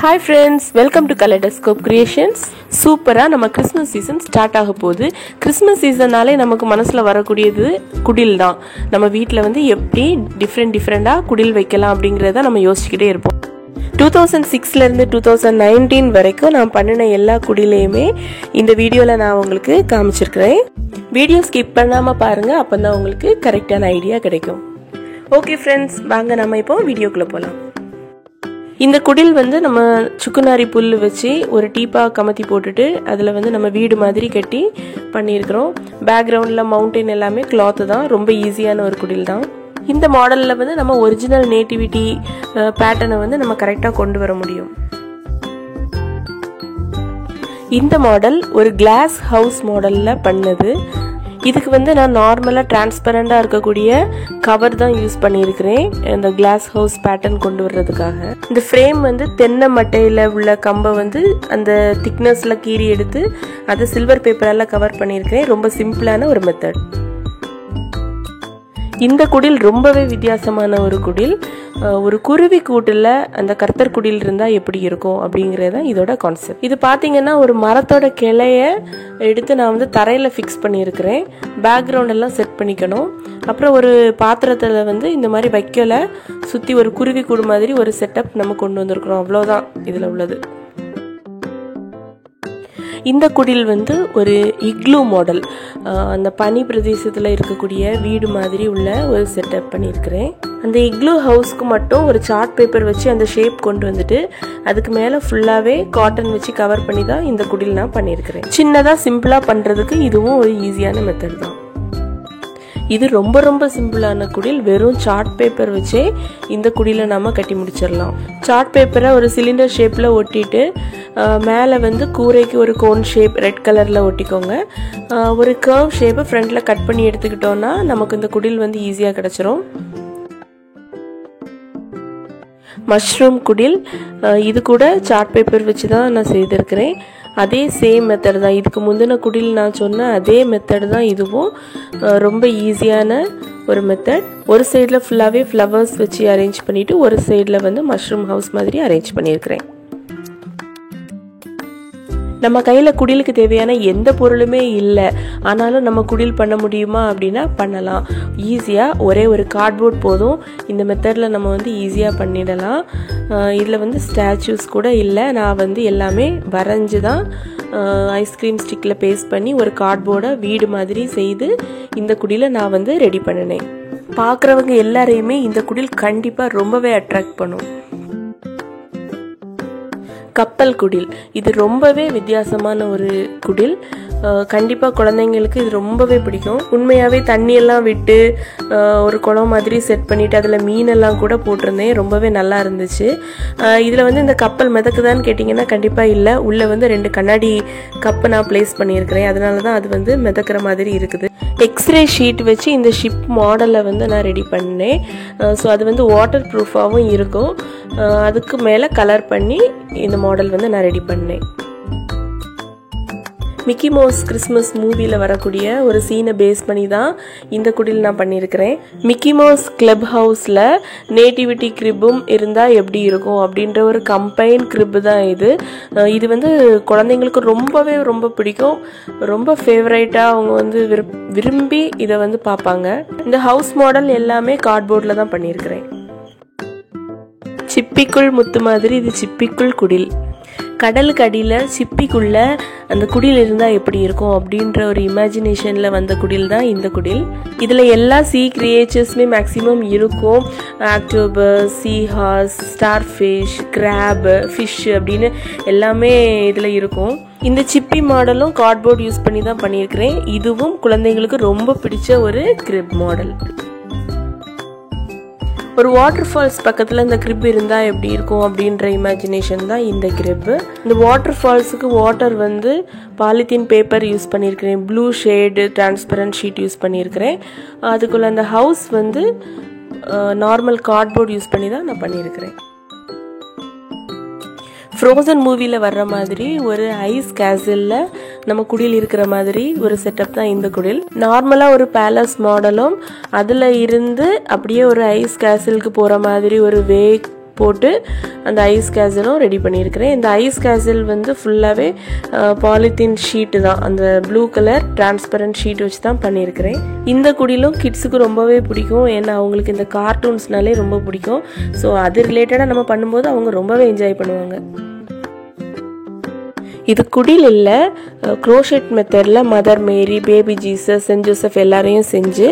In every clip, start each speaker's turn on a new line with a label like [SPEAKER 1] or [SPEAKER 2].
[SPEAKER 1] Hi friends, welcome to Kaleidoscope Creations. சூப்பரா நம்ம Christmas season start ஆக போகுது. கிறிஸ்மஸ் சீசனாலே நமக்கு மனசுல வரக்கூடியது குடில் தான். நம்ம வீட்ல வந்து எப்படி டிஃபரெண்டா குடில் வைக்கலாம் அப்படிங்கறத நம்ம யோசிச்சுக்கிட்டே இருப்போம். 2006ல இருந்து 2019 வரைக்கும் நான் பண்ணின எல்லா குடிலையுமே இந்த வீடியோல நான் உங்களுக்கு காமிச்சிருக்கிறேன். வீடியோ ஸ்கிப் பண்ணாம பாருங்க, அப்பதான் உங்களுக்கு கரெக்டான ஐடியா கிடைக்கும். ஓகே ஃப்ரெண்ட்ஸ், வாங்க நம்ம இப்போ வீடியோக்குள்ள போலாம். இந்த குடில் வந்து நம்ம சுக்குநாரி புல் வச்சு ஒரு டீப்பா கமத்தி போட்டுட்டு அதில் வந்து நம்ம வீடு மாதிரி கட்டி பண்ணியிருக்கிறோம். பேக்ரவுண்டில் மவுண்டைன் எல்லாமே கிளாத்து தான். ரொம்ப ஈஸியான ஒரு குடில் தான். இந்த மாடலில் வந்து நம்ம ஒரிஜினல் நேட்டிவிட்டி பேட்டர்னை வந்து நம்ம கரெக்டாக கொண்டு வர முடியும். இந்த மாடல் ஒரு கிளாஸ் ஹவுஸ் மாடலில் பண்ணது. இதுக்கு வந்து நான் நார்மலாக டிரான்ஸ்பரண்டாக இருக்கக்கூடிய கவர் தான் யூஸ் பண்ணியிருக்கிறேன் இந்த கிளாஸ் ஹவுஸ் பேட்டர்ன் கொண்டு வர்றதுக்காக. இந்த ஃப்ரேம் வந்து தென்னை மட்டையில் உள்ள கம்பை வந்து அந்த திக்னஸில் கீறி எடுத்து அதை சில்வர் பேப்பரால் கவர் பண்ணியிருக்கிறேன். ரொம்ப சிம்பிளான ஒரு மெத்தட். இந்த குடில் ரொம்பவே வித்தியாசமான ஒரு குடில். ஒரு குருவி கூட்டில் அந்த கர்த்தர் குடில் இருந்தால் எப்படி இருக்கும் அப்படிங்கிறது இதோட கான்செப்ட். இது பார்த்தீங்கன்னா ஒரு மரத்தோட கிளைய எடுத்து நான் வந்து தரையில் ஃபிக்ஸ் பண்ணியிருக்கிறேன். பேக்ரவுண்ட் எல்லாம் செட் பண்ணிக்கணும். அப்புறம் ஒரு பாத்திரத்தில் வந்து இந்த மாதிரி வைக்கல சுற்றி ஒரு குருவி கூடு மாதிரி ஒரு செட்டப் நம்ம கொண்டு வந்திருக்கிறோம். அவ்வளோதான் இதில் உள்ளது. இந்த குடில் வந்து ஒரு இக்லூ மாடல், அந்த பனி பிரதேசத்தில் இருக்கக்கூடிய வீடு மாதிரி உள்ள ஒரு செட்டப் பண்ணியிருக்கிறேன். அந்த இக்லூ ஹவுஸ்க்கு மட்டும் ஒரு சார்ட் பேப்பர் வச்சு அந்த ஷேப் கொண்டு வந்துட்டு அதுக்கு மேலே ஃபுல்லாகவே காட்டன் வச்சு கவர் பண்ணி தான் இந்த குடில் நான் பண்ணியிருக்கிறேன். சின்னதாக சிம்பிளாக பண்ணுறதுக்கு இதுவும் ஒரு ஈஸியான மெத்தட் தான். இது ரொம்ப ரொம்ப சிம்பிளான குடில். வெறும் சார்ட் பேப்பர் வச்சே இந்த குடிலை நம்ம கட்டி முடிச்சிடலாம். சார்ட் பேப்பரை ஒரு சிலிண்டர் ஷேப்பில் ஒட்டிட்டு மேலே வந்து கூரைக்கு ஒரு கோன் ஷேப் ரெட் கலரில் ஒட்டிக்கோங்க. ஒரு கர்வ் ஷேப்பை ஃப்ரண்டில் கட் பண்ணி எடுத்துக்கிட்டோன்னா நமக்கு இந்த குடில் வந்து ஈஸியாக கிடச்சிரும். மஷ்ரூம் குடில், இது கூட சார்ட் பேப்பர் வச்சு தான் நான் செய்திருக்கிறேன். அதே சேம் மெத்தட் தான். இதுக்கு முந்தின குடில் நான் சொன்ன அதே மெத்தட் தான் இதுவும். ரொம்ப ஈஸியான ஒரு மெத்தட். ஒரு சைடில் ஃபுல்லாகவே ஃப்ளவர்ஸ் வச்சு அரேஞ்ச் பண்ணிவிட்டு ஒரு சைடில் வந்து மஷ்ரூம் ஹவுஸ் மாதிரி அரேஞ்ச் பண்ணியிருக்கிறேன். நம்ம கையில் குடிலுக்கு தேவையான எந்த பொருளுமே இல்லை, ஆனாலும் நம்ம குடில் பண்ண முடியுமா அப்படின்னா பண்ணலாம். ஈஸியாக ஒரே ஒரு கார்ட்போர்ட் போதும். இந்த மெத்தடில் நம்ம வந்து ஈஸியாக பண்ணிடலாம். இதில் வந்து ஸ்டாச்சூஸ் கூட இல்லை. நான் வந்து எல்லாமே வரைஞ்சி தான் ஐஸ்கிரீம் ஸ்டிக்கில் பேஸ்ட் பண்ணி ஒரு கார்ட்போர்டை வீடு மாதிரி செய்து இந்த குடிலை நான் வந்து ரெடி பண்ணினேன். பார்க்குறவங்க எல்லாரையுமே இந்த குடில் கண்டிப்பாக ரொம்பவே அட்ராக்ட் பண்ணும். கப்பல் குடில், இது ரொம்பவே வித்தியாசமான ஒரு குடில். கண்டிப்பாக குழந்தைங்களுக்கு இது ரொம்பவே பிடிக்கும். உண்மையாகவே தண்ணியெல்லாம் விட்டு ஒரு குளம் மாதிரி செட் பண்ணிவிட்டு அதில் மீனெல்லாம் கூட போட்டிருந்தேன். ரொம்பவே நல்லா இருந்துச்சு. இதில் வந்து இந்த கப்பல் மிதக்குதான்னு கேட்டிங்கன்னா கண்டிப்பாக இல்லை. உள்ளே வந்து 2 கண்ணாடி கப்பை நான் பிளேஸ் பண்ணியிருக்கிறேன். அதனால தான் அது வந்து மிதக்கிற மாதிரி இருக்குது. எக்ஸ்ரே ஷீட் வச்சு இந்த ஷிப் மாடலை வந்து நான் ரெடி பண்ணேன். ஸோ அது வந்து வாட்டர் ப்ரூஃபாகவும் இருக்கும். அதுக்கு மேலே கலர் பண்ணி இந்த மாடல் வந்து நான் ரெடி பண்ணேன். மிக்கி மவுஸ் கிறிஸ்மஸ் மூவியில் வரக்கூடிய ஒரு சீனை பேஸ் பண்ணி தான் இந்த குடில் நான் பண்ணியிருக்கிறேன். மிக்கி மவுஸ் கிளப் ஹவுஸில் நேட்டிவிட்டி கிரிப்பும் இருந்தால் எப்படி இருக்கும் அப்படின்ற ஒரு கம்பைன் கிரிப்பு தான் இது. இது வந்து குழந்தைங்களுக்கு ரொம்பவே ரொம்ப பிடிக்கும். ரொம்ப ஃபேவரேட்டாக அவங்க வந்து விரும்பி இதை வந்து பார்ப்பாங்க. இந்த ஹவுஸ் மாடல் எல்லாமே கார்ட்போர்டில் தான் பண்ணியிருக்கிறேன். சிப்பிக்குள் முத்து மாதிரி இது சிப்பிக்குள் குடில். கடலுக்கு அடியில் சிப்பிக்குள்ள அந்த குடில் இருந்தால் எப்படி இருக்கும் அப்படின்ற ஒரு இமேஜினேஷனில் வந்த குடில் தான் இந்த குடில். இதில் எல்லா சீ கிரியேச்சர்ஸுமே மேக்ஸிமம் இருக்கும். Octopus, sea horse, star fish, crab, fish அப்படின்னு எல்லாமே இதில் இருக்கும். இந்த சிப்பி மாடலும் கார்ட்போர்ட் யூஸ் பண்ணி தான் பண்ணியிருக்கிறேன். இதுவும் குழந்தைங்களுக்கு ரொம்ப பிடிச்ச ஒரு கிரிப் மாடல். ஒரு வாட்டர் ஃபால்ஸ் பக்கத்தில் இந்த கிரிப் இருந்தால் எப்படி இருக்கும் அப்படின்ற இமேஜினேஷன் தான் இந்த கிரிப்பு. இந்த வாட்டர் ஃபால்ஸுக்கு வாட்டர் வந்து பாலித்தீன் பேப்பர் யூஸ் பண்ணியிருக்கிறேன். Blue shade transparent sheet use பண்ணியிருக்கிறேன். அதுக்குள்ள அந்த ஹவுஸ் வந்து நார்மல் கார்ட்போர்ட் யூஸ் பண்ணி தான் நான் பண்ணியிருக்கிறேன். ஃப்ரோசன் மூவியில் வர்ற மாதிரி ஒரு ஐஸ் கேசலில் நம்ம குடில் இருக்கிற மாதிரி ஒரு செட்டப் தான் இந்த குடில். நார்மலாக ஒரு பேலஸ் மாடலும் அதில் இருந்து அப்படியே ஒரு ஐஸ் கேசலுக்கு போகிற மாதிரி ஒரு வே போட்டு அந்த ஐஸ் கேசலும் ரெடி பண்ணியிருக்கிறேன். இந்த ஐஸ் கேசல் வந்து ஃபுல்லாகவே பாலித்தீன் ஷீட்டு தான், அந்த ப்ளூ கலர் டிரான்ஸ்பரண்ட் ஷீட் வச்சு தான் பண்ணியிருக்கிறேன். இந்த குடிலும் கிட்ஸுக்கு ரொம்பவே பிடிக்கும், ஏன்னா அவங்களுக்கு இந்த கார்ட்டூன்ஸ்னாலே ரொம்ப பிடிக்கும். ஸோ அது ரிலேட்டடாக நம்ம பண்ணும்போது அவங்க ரொம்பவே என்ஜாய் பண்ணுவாங்க. இது குடில் இல்லை, க்ரோஷெட் மெத்தடில் மதர் மேரி, பேபி ஜீசஸ், சென்ட் ஜோசப் எல்லாரையும் செஞ்சு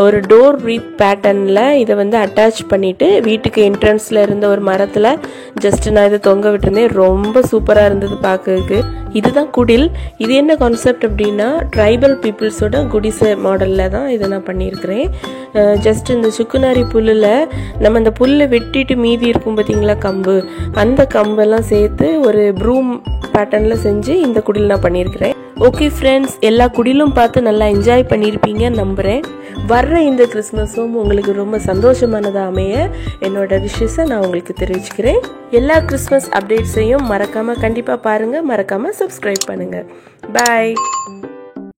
[SPEAKER 1] ஒரு டோர் ரீத் பேட்டர்னில் இதை வந்து அட்டாச் பண்ணிவிட்டு வீட்டுக்கு என்ட்ரன்ஸில் இருந்த ஒரு மரத்தில் ஜஸ்ட் நான் இதை தொங்க விட்டுருந்தேன். ரொம்ப சூப்பராக இருந்தது பார்க்கறதுக்கு. இதுதான் குடில். இது என்ன கான்செப்ட் அப்படின்னா, ட்ரைபல் பீப்புள்ஸோட குடிசை மாடலில் தான் இதை நான் பண்ணியிருக்கிறேன். ஜஸ்ட் இந்த சுக்குநாரி புல்லில் நம்ம அந்த புல்லை வெட்டிட்டு மீதி இருக்கும் பார்த்தீங்களா கம்பு, அந்த கம்பெல்லாம் சேர்த்து ஒரு ப்ரூம் பேட்டர்னில் செஞ்சு இந்த குடில் நான் பண்ணியிருக்கிறேன். ஓகே ஃப்ரெண்ட்ஸ், எல்லா குடிலும் பார்த்து நல்லா என்ஜாய் பண்ணியிருப்பீங்கன்னு நம்புகிறேன். வர்ற இந்த கிறிஸ்மஸும் உங்களுக்கு ரொம்ப சந்தோஷமானதாக அமைய என்னோட விஷஸை நான் உங்களுக்கு தெரிவிச்சுக்கிறேன். எல்லா கிறிஸ்மஸ் அப்டேட்ஸையும் மறக்காமல் கண்டிப்பாக பாருங்கள், மறக்காமல் சப்ஸ்கிரைப் பண்ணுங்கள். பாய்.